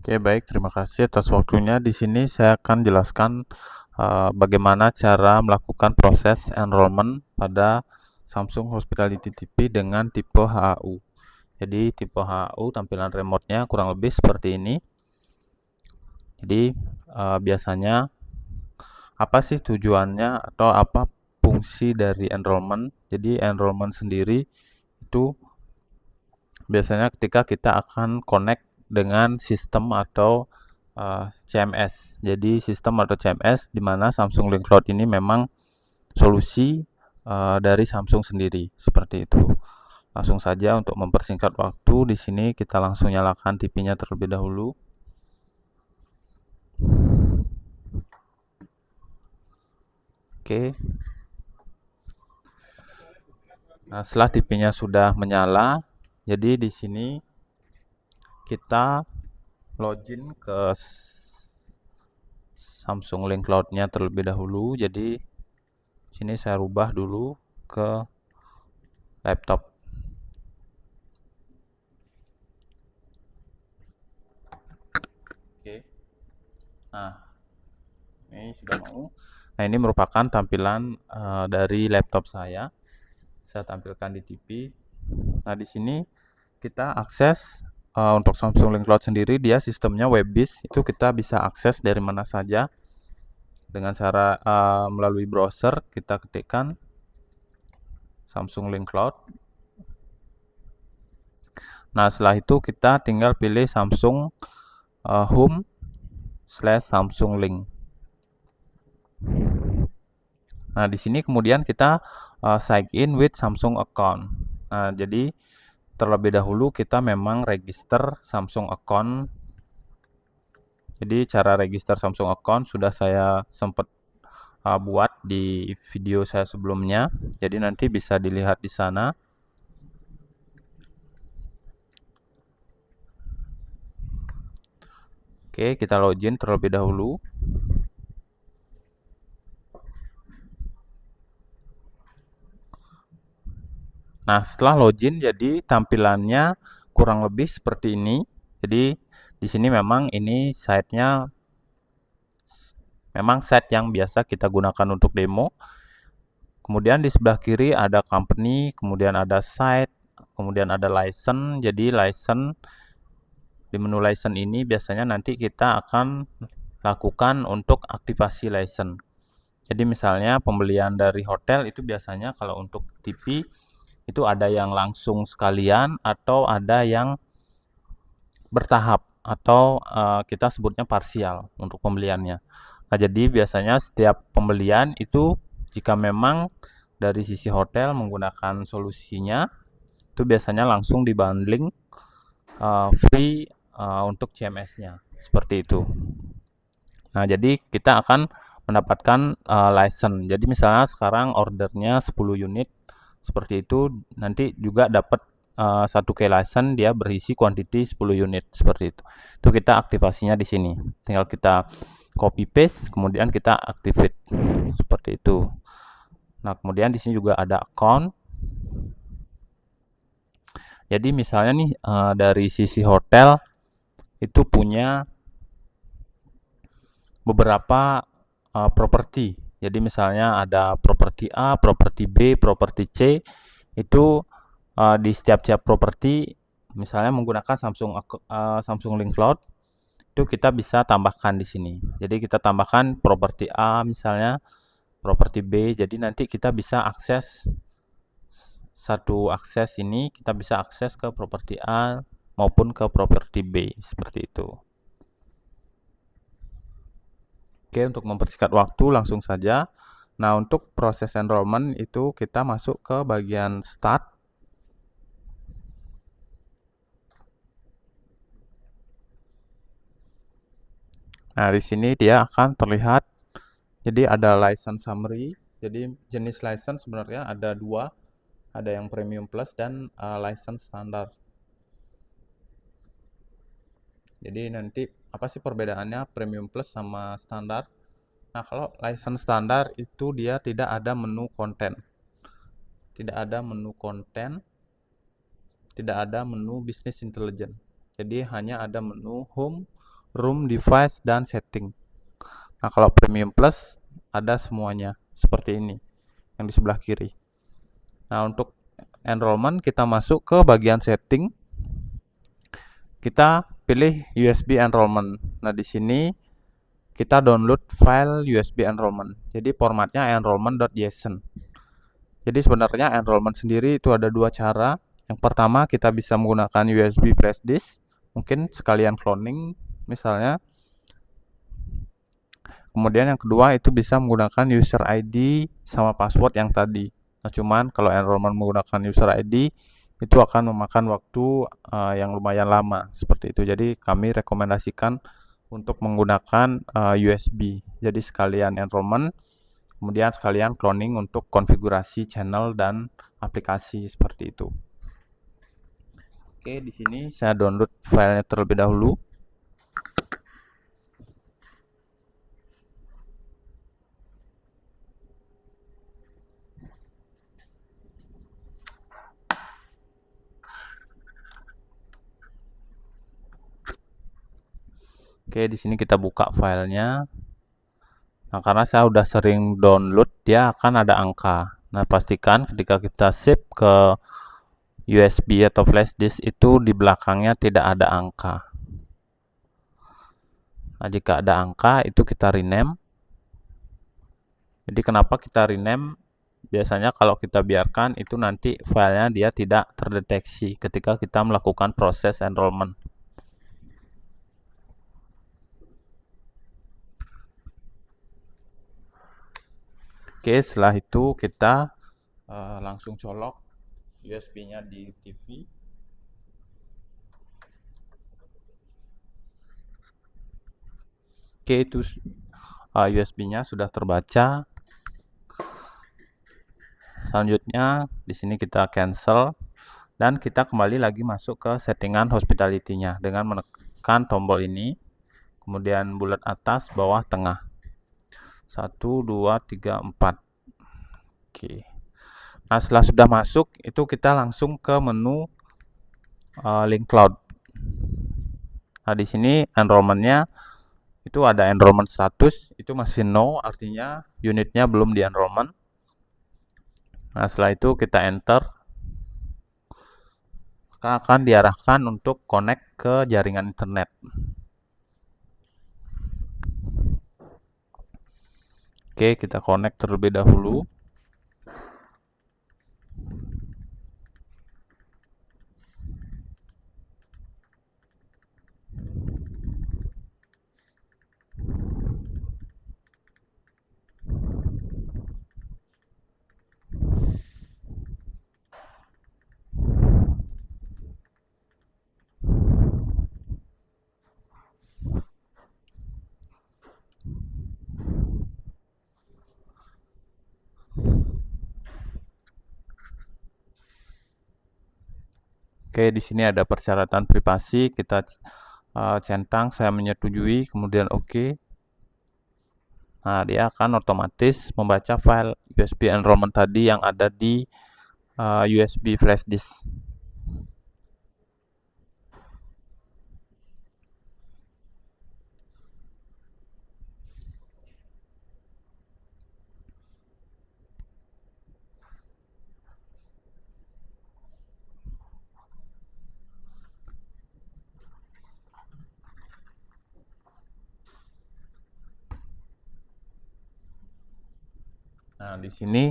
Oke, baik. Terima kasih atas waktunya. Di sini saya akan jelaskan bagaimana cara melakukan proses enrollment pada Samsung Hospitality TV dengan tipe HAU. Jadi tipe HAU tampilan remote-nya kurang lebih seperti ini. Jadi biasanya apa sih tujuannya atau apa fungsi dari enrollment? Jadi enrollment sendiri itu biasanya ketika kita akan connect dengan sistem atau CMS. Jadi sistem atau CMS di mana Samsung Link Cloud ini memang solusi dari Samsung sendiri seperti itu. Langsung saja untuk mempersingkat waktu, di sini kita langsung nyalakan TV-nya terlebih dahulu. Oke. Nah, setelah TV-nya sudah menyala, jadi di sini kita login ke Samsung Link Cloud-nya terlebih dahulu. Jadi sini saya rubah dulu ke laptop. Oke. Nah, ini sudah mau. Nah, ini merupakan tampilan dari laptop saya. Saya tampilkan di TV. Nah, di sini kita akses untuk Samsung Link Cloud sendiri, dia sistemnya web based. Itu kita bisa akses dari mana saja dengan cara melalui browser. Kita ketikkan Samsung Link Cloud. Nah, setelah itu kita tinggal pilih Samsung Home/Samsung Link. Nah, di sini kemudian kita sign in with Samsung account. Nah, jadi terlebih dahulu kita memang register Samsung account. Jadi cara register Samsung account sudah saya sempat buat di video saya sebelumnya. Jadi nanti bisa dilihat di sana. Oke, kita login terlebih dahulu. Nah, setelah login jadi tampilannya kurang lebih seperti ini. Jadi di sini memang ini site-nya memang site yang biasa kita gunakan untuk demo. Kemudian di sebelah kiri ada company, kemudian ada site, kemudian ada license. Jadi license di menu license ini biasanya nanti kita akan lakukan untuk aktivasi license. Jadi misalnya pembelian dari hotel itu biasanya kalau untuk TV itu ada yang langsung sekalian atau ada yang bertahap atau kita sebutnya parsial untuk pembeliannya. Nah, jadi biasanya setiap pembelian itu jika memang dari sisi hotel menggunakan solusinya itu biasanya langsung dibundling free untuk CMS-nya seperti itu. Nah, jadi kita akan mendapatkan license. Jadi misalnya sekarang ordernya 10 unit seperti itu, nanti juga dapat 1K license dia berisi quantity 10 unit seperti itu. Itu kita aktivasinya di sini. Tinggal kita copy paste kemudian kita activate seperti itu. Nah, kemudian di sini juga ada account. Jadi misalnya nih dari sisi hotel itu punya beberapa properti. Jadi misalnya ada properti A, properti B, properti C. Itu di setiap properti misalnya menggunakan Samsung Link Cloud itu kita bisa tambahkan di sini. Jadi kita tambahkan properti A misalnya, properti B. Jadi nanti kita bisa akses satu akses ini kita bisa akses ke properti A maupun ke properti B seperti itu. Oke, untuk mempersingkat waktu langsung saja. Nah, untuk proses enrollment itu kita masuk ke bagian start. Nah, di sini dia akan terlihat. Jadi ada license summary. Jadi jenis license sebenarnya ada dua. Ada yang premium plus dan license standar. Jadi nanti apa sih perbedaannya premium plus sama standar? Nah, kalau license standar itu dia tidak ada menu konten. Tidak ada menu konten, tidak ada menu business intelligence. Jadi hanya ada menu home, room, device, dan setting. Nah, kalau Premium Plus ada semuanya seperti ini yang di sebelah kiri. Nah, untuk enrollment kita masuk ke bagian setting. Kita pilih USB enrollment. Nah, di sini kita download file USB enrollment. Jadi formatnya enrollment.json. Jadi sebenarnya enrollment sendiri itu ada dua cara. Yang pertama kita bisa menggunakan USB flash disk, mungkin sekalian cloning misalnya. Kemudian yang kedua itu bisa menggunakan user ID sama password yang tadi. Nah, cuman kalau enrollment menggunakan user ID itu akan memakan waktu yang lumayan lama seperti itu. Jadi kami rekomendasikan untuk menggunakan USB. Jadi sekalian enrollment, kemudian sekalian cloning untuk konfigurasi channel dan aplikasi seperti itu. Oke, di sini saya download filenya terlebih dahulu. Oke, di sini kita buka filenya. Nah, karena saya udah sering download, dia akan ada angka. Nah, pastikan ketika kita save ke USB atau flash disk itu di belakangnya tidak ada angka. Nah, jika ada angka itu kita rename. Jadi kenapa kita rename? Biasanya kalau kita biarkan itu nanti filenya dia tidak terdeteksi ketika kita melakukan proses enrollment. Oke, setelah itu kita langsung colok USB-nya di TV. Oke, itu USB-nya sudah terbaca. Selanjutnya di sini kita cancel dan kita kembali lagi masuk ke settingan hospitality-nya dengan menekan tombol ini, kemudian bulat atas, bawah, tengah. 1, 2, 3, 4. Oke. Nah, setelah sudah masuk, itu kita langsung ke menu link cloud. Nah, di sini enrollment-nya itu ada enrollment status, itu masih no, artinya unitnya belum di enrollment. Nah, setelah itu kita enter, maka akan diarahkan untuk connect ke jaringan internet. Oke, kita connect terlebih dahulu. Oke, di sini ada persyaratan privasi, kita centang, saya menyetujui, kemudian oke. Nah, dia akan otomatis membaca file USB enrollment tadi yang ada di USB flash disk. Nah, di sini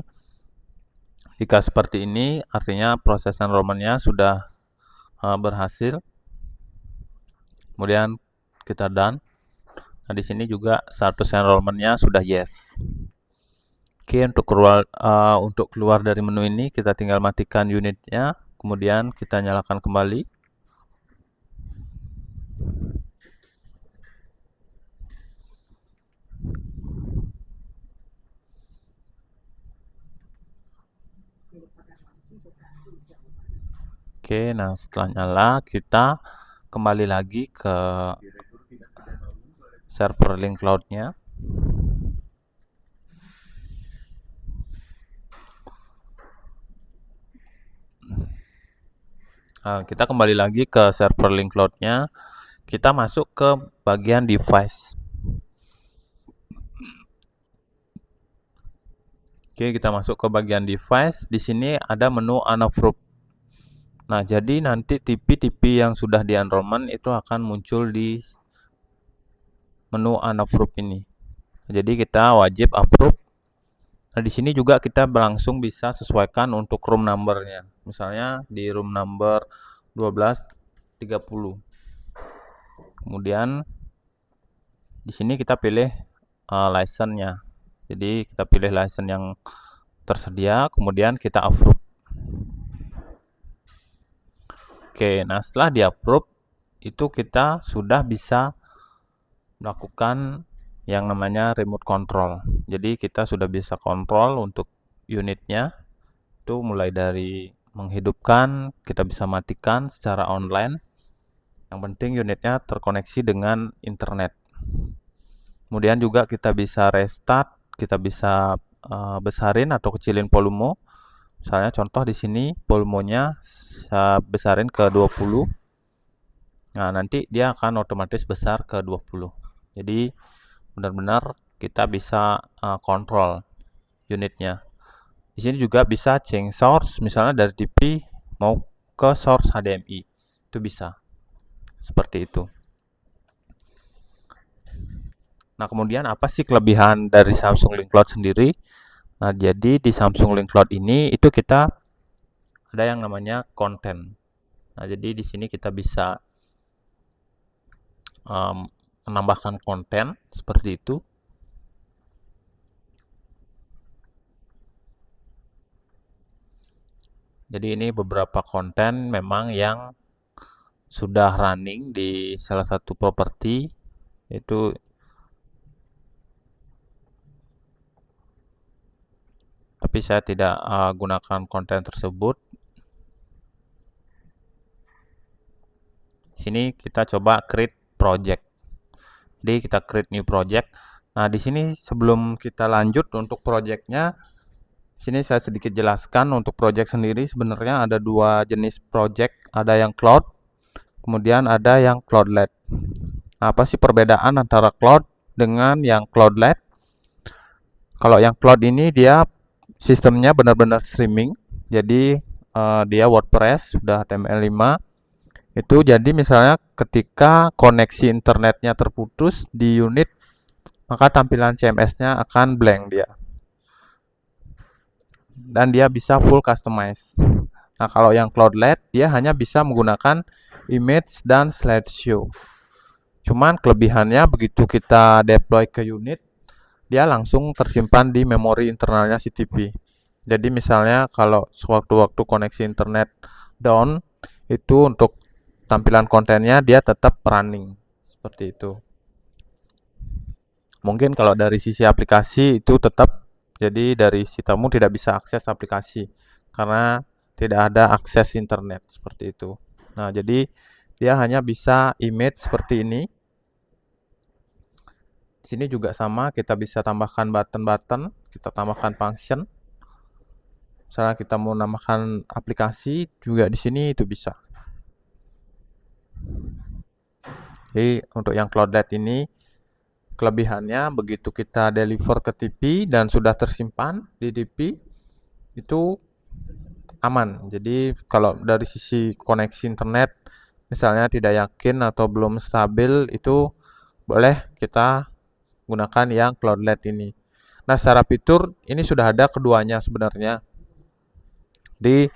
jika seperti ini artinya proses enrollment-nya sudah berhasil. Kemudian kita done. Nah, di sini juga status enrollment-nya sudah yes. Oke, untuk keluar dari menu ini kita tinggal matikan unitnya, kemudian kita nyalakan kembali. Oke, nah setelah nyala kita kembali lagi ke server link cloud-nya. Nah, kita kembali lagi ke server link cloud-nya. kita masuk ke bagian device. Oke, kita masuk ke bagian device. Di sini ada menu unapproved. Nah, jadi nanti TV-TV yang sudah di enrollment itu akan muncul di menu unapproved ini. Jadi kita wajib approve. Nah, di sini juga kita langsung bisa sesuaikan untuk room number-nya. Misalnya di room number 1230. Kemudian di sini kita pilih license-nya. Jadi kita pilih license yang tersedia, kemudian kita approve. Oke, nah setelah di-approve, itu kita sudah bisa melakukan yang namanya remote control. Jadi kita sudah bisa kontrol untuk unitnya, itu mulai dari menghidupkan, kita bisa matikan secara online. Yang penting unitnya terkoneksi dengan internet. Kemudian juga kita bisa restart, kita bisa besarin atau kecilin volume. Misalnya contoh di sini volumenya saya besarin ke 20. Nah, nanti dia akan otomatis besar ke 20. Jadi benar-benar kita bisa kontrol unitnya. Di sini juga bisa change source, misalnya dari TV mau ke source HDMI. Itu bisa. Seperti itu. Nah, kemudian apa sih kelebihan dari Samsung Link Cloud sendiri? Nah, jadi di Samsung Link Cloud ini itu kita ada yang namanya konten. Nah, jadi di sini kita bisa menambahkan konten seperti itu. Jadi ini beberapa konten memang yang sudah running di salah satu properti, itu tapi saya tidak gunakan konten tersebut. Sini kita coba create project. Jadi kita create new project. Nah, di sini sebelum kita lanjut untuk projectnya, sini saya sedikit jelaskan untuk project sendiri sebenarnya ada dua jenis project, ada yang cloud, kemudian ada yang cloudlet. Nah, apa sih perbedaan antara cloud dengan yang cloudlet? Kalau yang cloud ini dia sistemnya benar-benar streaming, jadi dia WordPress sudah HTML5. Itu jadi misalnya ketika koneksi internetnya terputus di unit, maka tampilan CMS-nya akan blank dia. Dan dia bisa full customize. Nah, kalau yang cloudlet dia hanya bisa menggunakan image dan slideshow. Cuman kelebihannya begitu kita deploy ke unit, dia langsung tersimpan di memori internalnya CTP. Jadi misalnya kalau sewaktu-waktu koneksi internet down, itu untuk tampilan kontennya dia tetap running. Seperti itu. Mungkin kalau dari sisi aplikasi itu tetap, jadi dari si tamu tidak bisa akses aplikasi karena tidak ada akses internet seperti itu. Nah, jadi dia hanya bisa image seperti ini. Di sini juga sama, kita bisa tambahkan button-button, kita tambahkan function. Misalnya kita mau nambahkan aplikasi juga di sini itu bisa. Jadi untuk yang Cloudlet ini kelebihannya begitu kita deliver ke TV dan sudah tersimpan di TV itu aman. Jadi kalau dari sisi koneksi internet misalnya tidak yakin atau belum stabil, itu boleh kita gunakan yang Cloudlet ini. Nah, secara fitur ini sudah ada keduanya sebenarnya. Jadi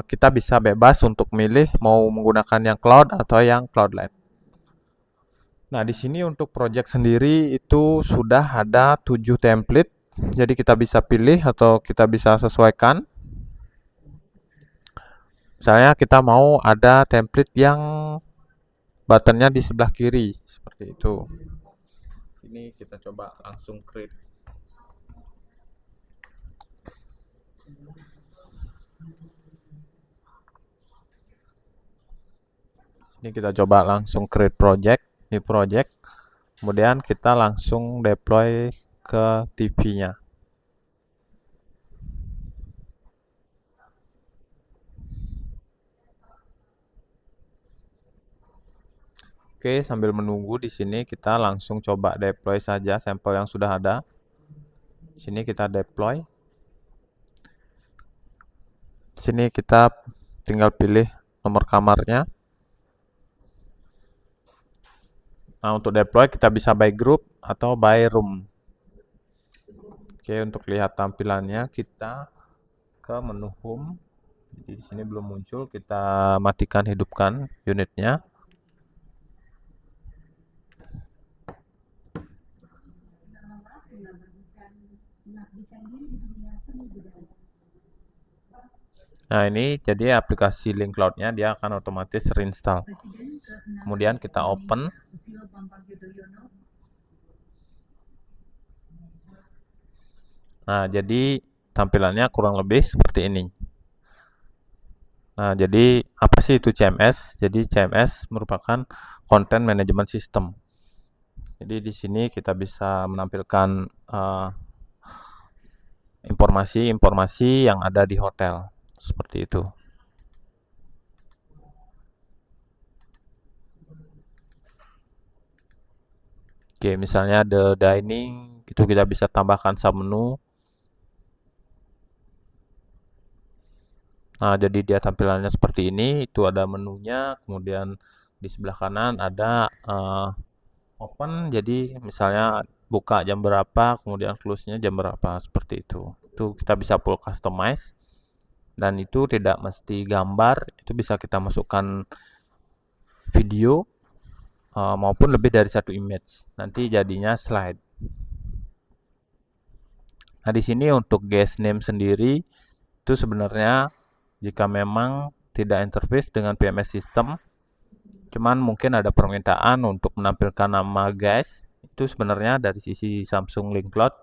kita bisa bebas untuk milih mau menggunakan yang cloud atau yang cloudlet. Nah, di sini untuk project sendiri itu sudah ada 7 template. Jadi kita bisa pilih atau kita bisa sesuaikan. Misalnya kita mau ada template yang buttonnya di sebelah kiri seperti itu. Ini kita coba langsung create. Ini kita coba langsung create project, new project. Kemudian kita langsung deploy ke TV-nya. Oke, sambil menunggu di sini kita langsung coba deploy saja sampel yang sudah ada. Di sini kita deploy. Di sini kita tinggal pilih nomor kamarnya. Nah, untuk deploy kita bisa by group atau by room. Oke, untuk lihat tampilannya kita ke menu home. Jadi di sini belum muncul, kita matikan hidupkan unitnya. Nah, ini jadi aplikasi Link Cloud-nya dia akan otomatis reinstall. Kemudian kita open. Nah, jadi tampilannya kurang lebih seperti ini. Nah, jadi apa sih itu CMS? Jadi CMS merupakan Content Management System. Jadi di sini kita bisa menampilkan informasi-informasi yang ada di hotel. Seperti itu. Oke, misalnya the dining, itu kita bisa tambahkan submenu. Nah, jadi dia tampilannya seperti ini. Itu ada menunya, kemudian di sebelah kanan ada open, jadi misalnya buka jam berapa, kemudian close-nya jam berapa, seperti itu. Itu kita bisa full customize. Dan itu tidak mesti gambar, itu bisa kita masukkan video maupun lebih dari satu image. Nanti jadinya slide. Nah, di sini untuk guest name sendiri itu sebenarnya jika memang tidak interface dengan PMS system, cuman mungkin ada permintaan untuk menampilkan nama guest, itu sebenarnya dari sisi Samsung Link Cloud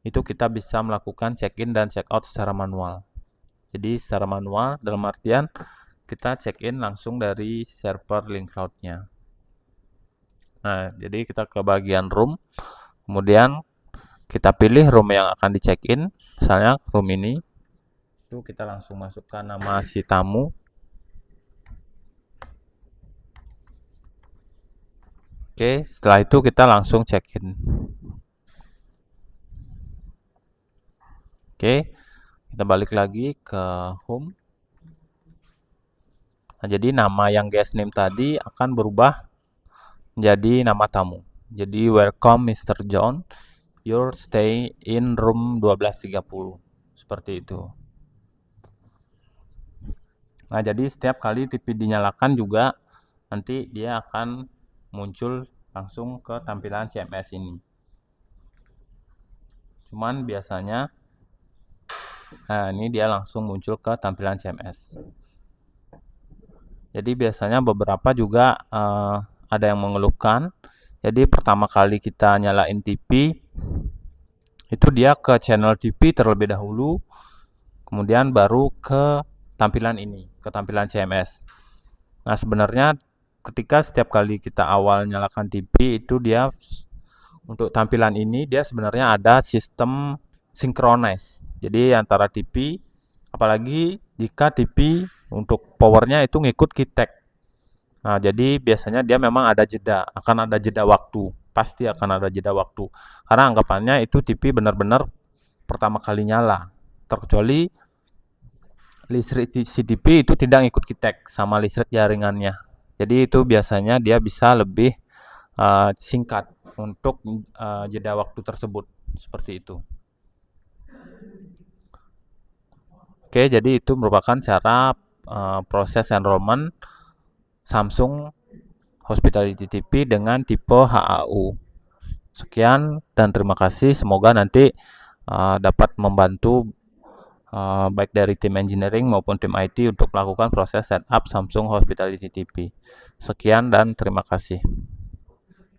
itu kita bisa melakukan check-in dan check-out secara manual. Jadi secara manual dalam artian kita check-in langsung dari server Link Cloud-nya. Nah, jadi kita ke bagian room, kemudian kita pilih room yang akan di check-in, misalnya room ini, itu kita langsung masukkan nama si tamu. Oke, setelah itu kita langsung check-in. Oke, kita balik lagi ke home. Nah, jadi nama yang guest name tadi akan berubah menjadi nama tamu. Jadi welcome Mr. John, your stay in room 1230. Seperti itu. Nah, jadi setiap kali TV dinyalakan juga nanti dia akan muncul langsung ke tampilan CMS ini. Cuman biasanya nah, ini dia langsung muncul ke tampilan CMS. Jadi biasanya beberapa juga ada yang mengeluhkan. Jadi pertama kali kita nyalain TV, itu dia ke channel TV terlebih dahulu, kemudian baru ke tampilan ini, ke tampilan CMS. Nah, sebenarnya ketika setiap kali kita awal nyalakan TV, itu dia untuk tampilan ini dia sebenarnya ada sistem synchronize. Jadi antara TV, apalagi jika TV untuk powernya itu ngikut KITEK. Nah, jadi biasanya dia memang ada jeda, akan ada jeda waktu, pasti akan ada jeda waktu. Karena anggapannya itu TV benar-benar pertama kali nyala, terkecuali listrik CDP itu tidak ngikut KITEK sama listrik jaringannya. Jadi itu biasanya dia bisa lebih singkat untuk jeda waktu tersebut, seperti itu. Oke, jadi itu merupakan cara proses enrollment Samsung Hospitality TV dengan tipe HAU. Sekian dan terima kasih. Semoga nanti dapat membantu baik dari tim engineering maupun tim IT untuk melakukan proses setup Samsung Hospitality TV. Sekian dan terima kasih.